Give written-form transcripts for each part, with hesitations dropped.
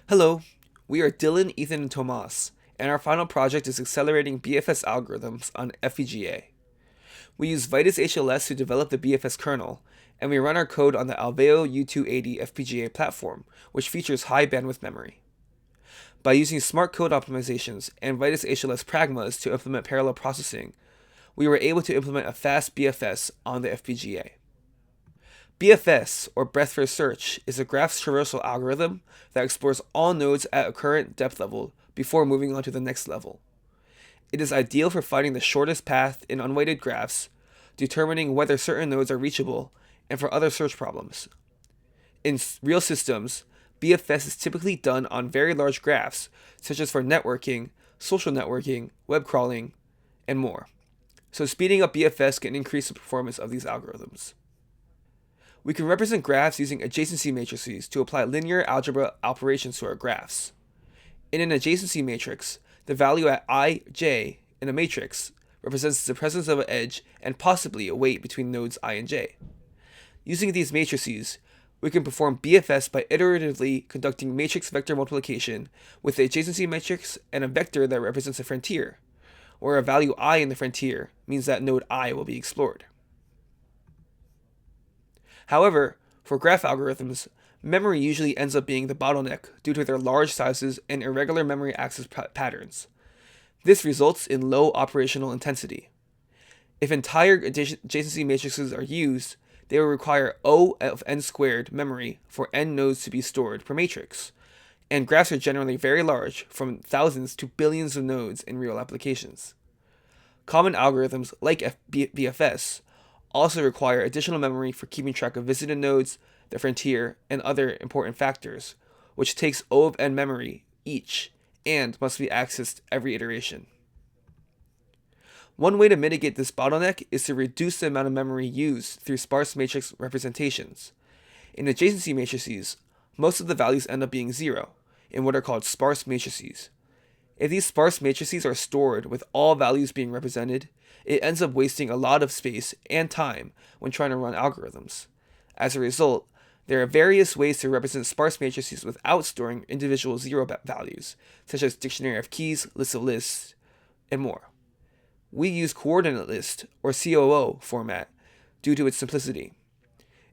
Hello, we are Dylan, Ethan, and Tomas, and our final project is accelerating BFS algorithms on FPGA. We use Vitis HLS to develop the BFS kernel, and we run our code on the Alveo U280 FPGA platform, which features high bandwidth memory. By using smart code optimizations and Vitis HLS pragmas to implement parallel processing, we were able to implement a fast BFS on the FPGA. BFS, or breadth first search, is a graph traversal algorithm that explores all nodes at a current depth level before moving on to the next level. It is ideal for finding the shortest path in unweighted graphs, determining whether certain nodes are reachable, and for other search problems. In real systems, BFS is typically done on very large graphs, such as for networking, social networking, web crawling, and more. So speeding up BFS can increase the performance of these algorithms. We can represent graphs using adjacency matrices to apply linear algebra operations to our graphs. In an adjacency matrix, the value at ij in a matrix represents the presence of an edge and possibly a weight between nodes I and j. Using these matrices, we can perform BFS by iteratively conducting matrix vector multiplication with the adjacency matrix and a vector that represents a frontier, where a value I in the frontier means that node I will be explored. However, for graph algorithms, memory usually ends up being the bottleneck due to their large sizes and irregular memory access patterns. This results in low operational intensity. If entire adjacency matrices are used, they will require O of n squared memory for n nodes to be stored per matrix, and graphs are generally very large, from thousands to billions of nodes in real applications. Common algorithms like BFS also require additional memory for keeping track of visited nodes, the frontier, and other important factors, which takes O of n memory each and must be accessed every iteration. One way to mitigate this bottleneck is to reduce the amount of memory used through sparse matrix representations. In adjacency matrices, most of the values end up being zero, in what are called sparse matrices. If these sparse matrices are stored with all values being represented, it ends up wasting a lot of space and time when trying to run algorithms. As a result, there are various ways to represent sparse matrices without storing individual zero values, such as dictionary of keys, list of lists, and more. We use coordinate list, or COO, format due to its simplicity.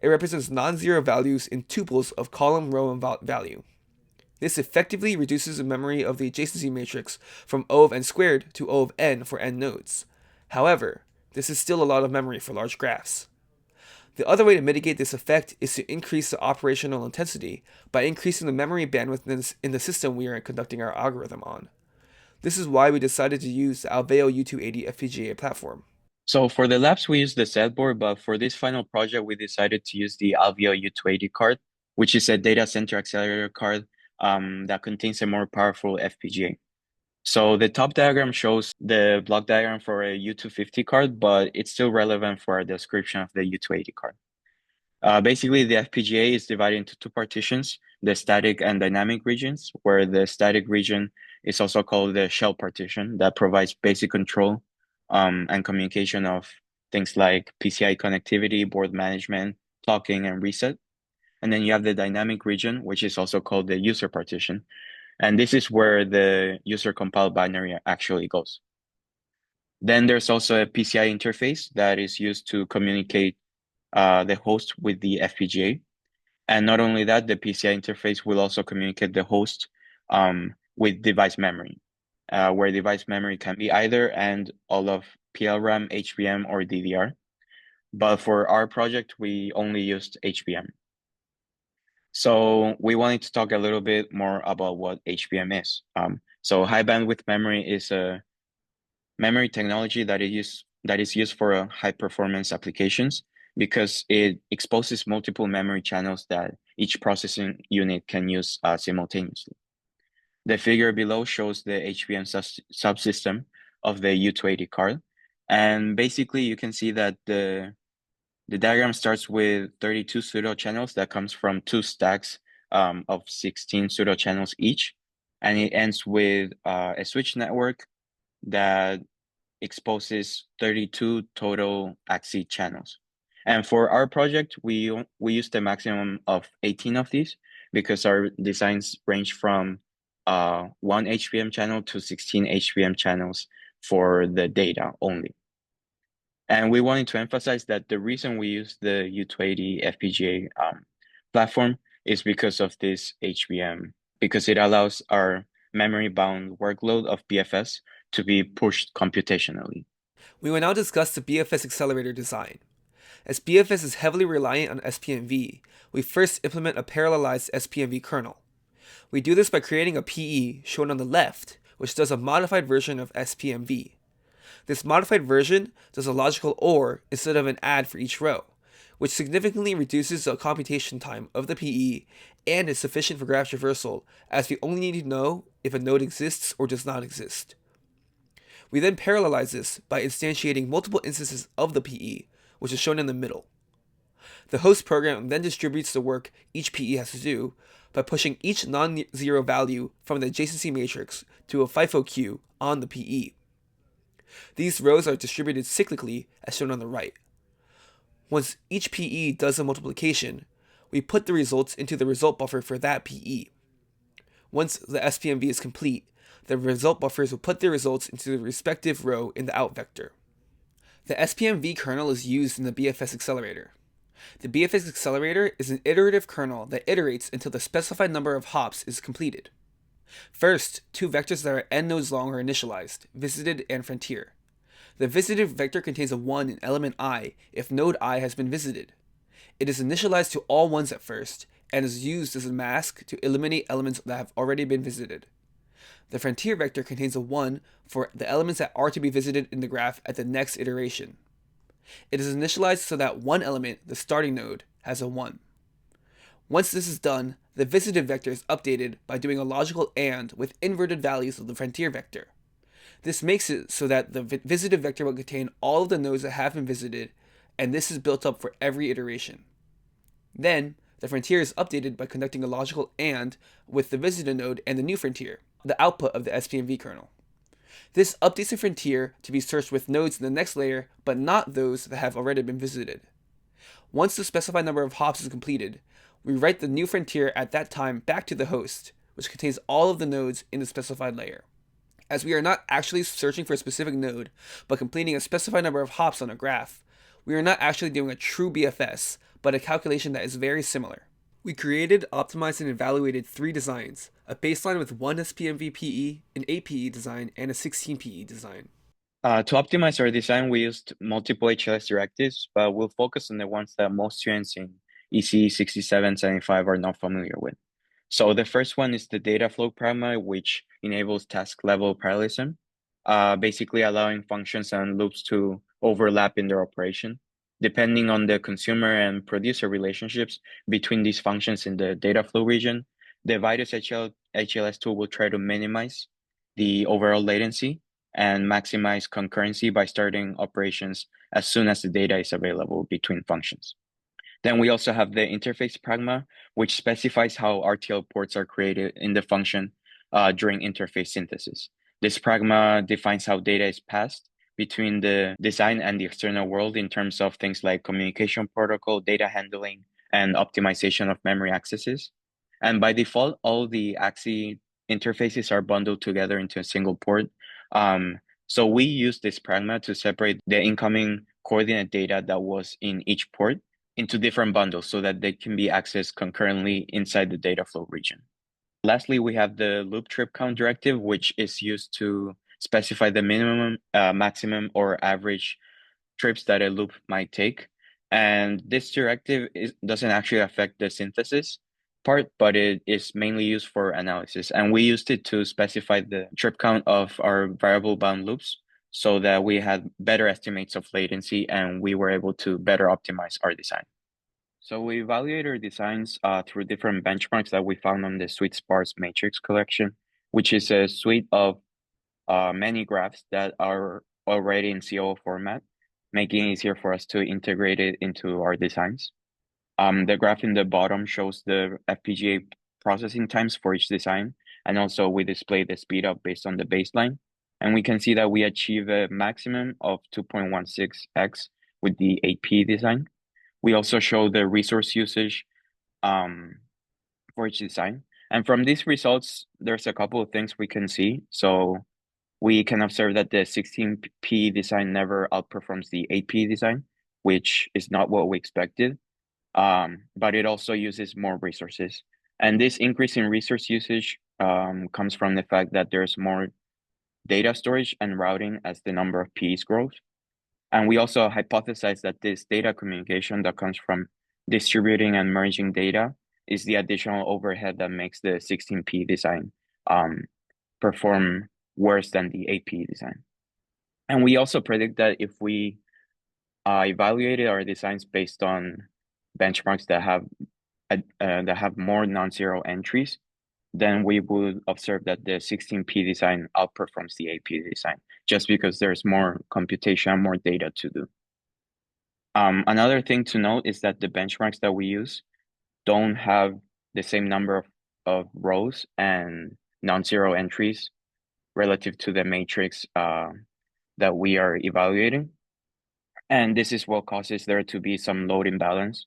It represents non-zero values in tuples of column, row, and value. This effectively reduces the memory of the adjacency matrix from O of n squared to O of n for n nodes. However, this is still a lot of memory for large graphs. The other way to mitigate this effect is to increase the operational intensity by increasing the memory bandwidth in the system we are conducting our algorithm on. This is why we decided to use the Alveo U280 FPGA platform. So for the labs, we used the Z board, but for this final project, we decided to use the Alveo U280 card, which is a data center accelerator card that contains a more powerful FPGA. So the top diagram shows the block diagram for a U250 card, but it's still relevant for our description of the U280 card. Basically, the FPGA is divided into two partitions, the static and dynamic regions, where the static region is also called the shell partition that provides basic control and communication of things like PCI connectivity, board management, clocking, and reset. And then you have the dynamic region, which is also called the user partition. And this is where the user compiled binary actually goes. Then there's also a PCI interface that is used to communicate the host with the FPGA. And not only that, the PCI interface will also communicate the host with device memory, where device memory can be either and all of PLRAM, HBM, or DDR. But for our project, we only used HBM. So we wanted to talk a little bit more about what HBM is. So high bandwidth memory is a memory technology that is used for high performance applications because it exposes multiple memory channels that each processing unit can use simultaneously. The figure below shows the HBM subsystem of the U280 card. And basically you can see that the diagram starts with 32 pseudo channels that comes from two stacks of 16 pseudo channels each. And it ends with a switch network that exposes 32 total AXI channels. And for our project, we used a maximum of 18 of these because our designs range from one HBM channel to 16 HBM channels for the data only. And we wanted to emphasize that the reason we use the U280 FPGA platform is because of this HBM, because it allows our memory-bound workload of BFS to be pushed computationally. We will now discuss the BFS accelerator design. As BFS is heavily reliant on SPMV, we first implement a parallelized SPMV kernel. We do this by creating a PE, shown on the left, which does a modified version of SPMV. This modified version does a logical OR instead of an ADD for each row, which significantly reduces the computation time of the PE and is sufficient for graph traversal, as we only need to know if a node exists or does not exist. We then parallelize this by instantiating multiple instances of the PE, which is shown in the middle. The host program then distributes the work each PE has to do by pushing each non-zero value from the adjacency matrix to a FIFO queue on the PE. These rows are distributed cyclically as shown on the right. Once each PE does a multiplication, we put the results into the result buffer for that PE. Once the SPMV is complete, the result buffers will put the results into the respective row in the out vector. The SPMV kernel is used in the BFS accelerator. The BFS accelerator is an iterative kernel that iterates until the specified number of hops is completed. First, two vectors that are n nodes long are initialized, visited and frontier. The visited vector contains a 1 in element I if node I has been visited. It is initialized to all ones at first, and is used as a mask to eliminate elements that have already been visited. The frontier vector contains a 1 for the elements that are to be visited in the graph at the next iteration. It is initialized so that one element, the starting node, has a 1. Once this is done, the visited vector is updated by doing a logical AND with inverted values of the frontier vector. This makes it so that the visited vector will contain all of the nodes that have been visited, and this is built up for every iteration. Then, the frontier is updated by conducting a logical AND with the visited node and the new frontier, the output of the SPMV kernel. This updates the frontier to be searched with nodes in the next layer, but not those that have already been visited. Once the specified number of hops is completed, we write the new frontier at that time back to the host, which contains all of the nodes in the specified layer. As we are not actually searching for a specific node, but completing a specified number of hops on a graph, we are not actually doing a true BFS, but a calculation that is very similar. We created, optimized, and evaluated 3 designs, a baseline with 1 SPMV PE, an 8 PE design, and a 16 PE design. To optimize our design, we used multiple HLS directives, but we'll focus on the ones that most students in ECE6775 are not familiar with. So the first one is the data flow pragma, which enables task level parallelism, basically allowing functions and loops to overlap in their operation. Depending on the consumer and producer relationships between these functions in the data flow region, the Vitus HLS tool will try to minimize the overall latency and maximize concurrency by starting operations as soon as the data is available between functions. Then we also have the interface pragma, which specifies how RTL ports are created in the function during interface synthesis. This pragma defines how data is passed between the design and the external world in terms of things like communication protocol, data handling, and optimization of memory accesses. And by default, all the AXI interfaces are bundled together into a single port. So we use this pragma to separate the incoming coordinate data that was in each port into different bundles so that they can be accessed concurrently inside the data flow region. Lastly, we have the loop trip count directive, which is used to specify the minimum, maximum, or average trips that a loop might take. And this directive doesn't actually affect the synthesis part, but it is mainly used for analysis. And we used it to specify the trip count of our variable bound loops so that we had better estimates of latency and we were able to better optimize our design. So we evaluate our designs through different benchmarks that we found on the Sweet Sparse Matrix collection, which is a suite of many graphs that are already in COO format, making it easier for us to integrate it into our designs. The graph in the bottom shows the FPGA processing times for each design, and also we display the speed up based on the baseline. And we can see that we achieve a maximum of 2.16x with the AP design. We also show the resource usage for each design. And from these results, there's a couple of things we can see. So we can observe that the 16P design never outperforms the 8P design, which is not what we expected. But it also uses more resources. And this increase in resource usage comes from the fact that there's more data storage and routing as the number of Ps grows. And we also hypothesize that this data communication that comes from distributing and merging data is the additional overhead that makes the 16P design perform worse than the 8P design. And we also predict that if we evaluated our designs based on benchmarks that have more non-zero entries, then we would observe that the 16P design outperforms the 8P design, just because there's more computation, more data to do. Another thing to note is that the benchmarks that we use don't have the same number of rows and non-zero entries relative to the matrix that we are evaluating. And this is what causes there to be some load imbalance,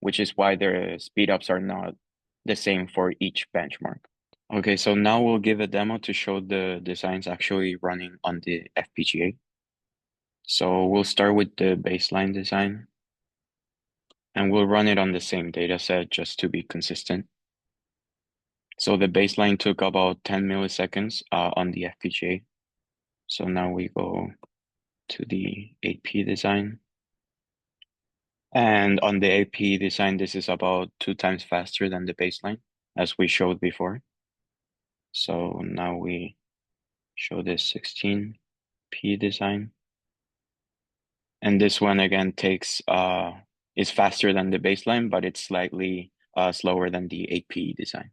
which is why the speedups are not the same for each benchmark. Okay, so now we'll give a demo to show the designs actually running on the FPGA. So we'll start with the baseline design, and we'll run it on the same data set just to be consistent. So the baseline took about 10 milliseconds on the FPGA. So now we go to the 8P design. And on the 8P design, this is about 2 times faster than the baseline, as we showed before. So now we show this 16P design. And this one again is faster than the baseline, but it's slightly slower than the 8P design.